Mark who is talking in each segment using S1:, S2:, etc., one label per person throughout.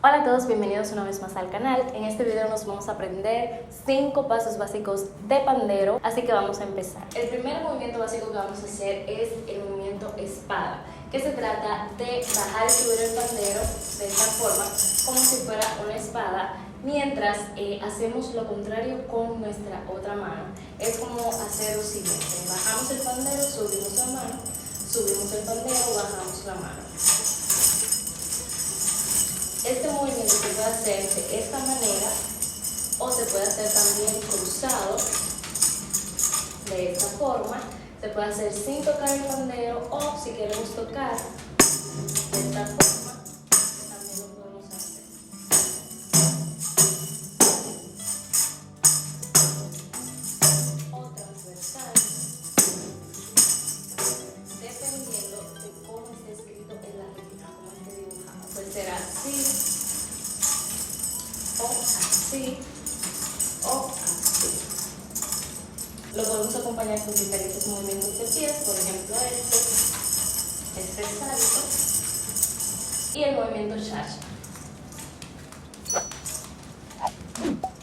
S1: Hola a todos, bienvenidos una vez más al canal. En este video nos vamos a aprender 5 pasos básicos de pandero, así que vamos a empezar. El primer movimiento básico que vamos a hacer es el movimiento espada, que se trata de bajar y subir el pandero de esta forma, como si fuera una espada, mientras hacemos lo contrario con nuestra otra mano. Es como hacer lo siguiente: bajamos el pandero, subimos la mano, subimos el pandero, bajamos la mano. Este movimiento se puede hacer de esta manera o se puede hacer también cruzado de esta forma. Se puede hacer sin tocar el pandero, o si queremos tocar de esta forma, también lo podemos hacer. O transversal, dependiendo de cómo esté escrito en la rutina, cómo esté dibujado. Puede ser así, o así, o así. Lo podemos acompañar con diferentes movimientos de pies, por ejemplo este salto y el movimiento cha-cha,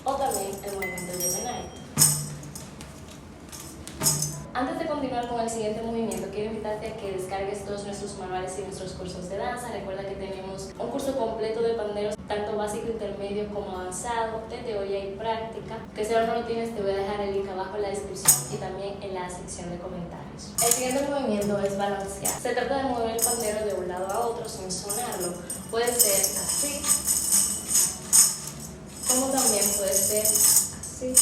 S1: o también el movimiento Gemini. Antes de continuar con el siguiente movimiento, quiero invitarte a que descargues todos nuestros manuales y nuestros cursos de danza. Recuerda que tenemos un curso completo de panderos, tanto básico, intermedio como avanzado, de teoría y práctica, que si aún no lo tienes te voy a dejar el link abajo en la descripción y también en la sección de comentarios. El siguiente movimiento es balancear. Se trata de mover el pandero de un lado a otro sin sonarlo. Puede ser así, como también puede ser así,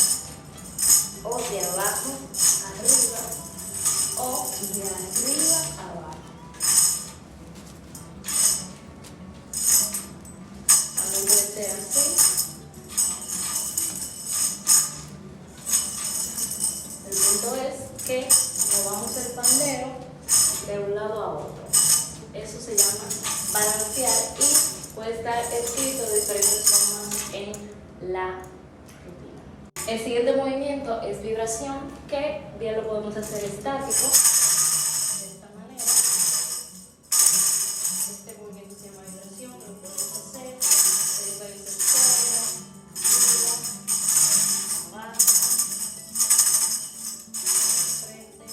S1: o de abajo arriba, o de arriba abajo. También puede ser así. El punto es que movamos el pandero de un lado a otro. Eso se llama balancear y puede estar escrito de diferentes formas en la rutina. El siguiente movimiento es vibración, que bien lo podemos hacer estático, de esta manera. Este movimiento se llama vibración, lo podemos hacer de diferentes formas: arriba, abajo, frente, a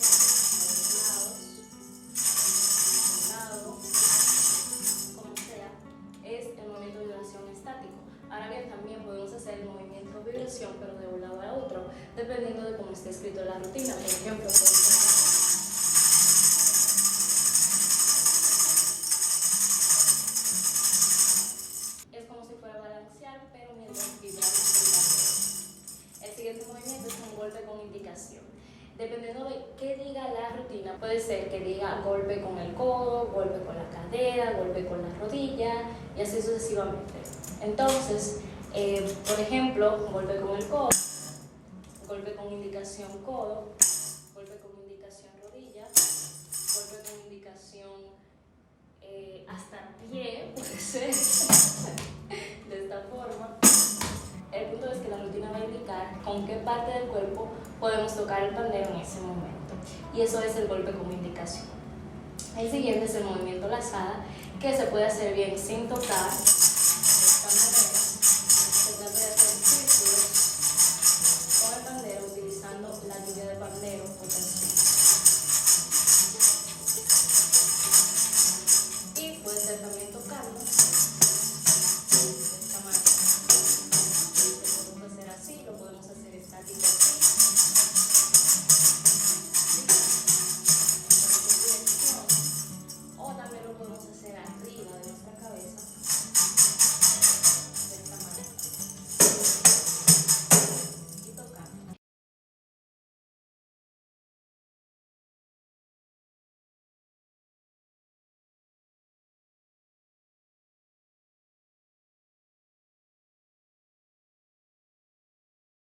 S1: los lados, a un lado, como sea. Es el movimiento de vibración estático. Ahora bien, también podemos hacer el movimiento de vibración, pero de un lado a otro, dependiendo de cómo esté escrito en la rutina. Por ejemplo, es como si fuera balancear, pero mientras vibramos el pandero. El siguiente movimiento es un golpe con indicación. Dependiendo de qué diga la rutina, puede ser que diga golpe con el codo, golpe con la cadera, golpe con la rodilla, y así sucesivamente. Entonces, por ejemplo, golpe con el codo, golpe con indicación codo, golpe con indicación rodilla, golpe con indicación hasta pie, puede ser, de esta forma. El punto es que la rutina va a indicar con qué parte del cuerpo podemos tocar el pandero en ese momento, y eso es el golpe con indicación. El siguiente es el movimiento lazada, que se puede hacer bien sin tocar,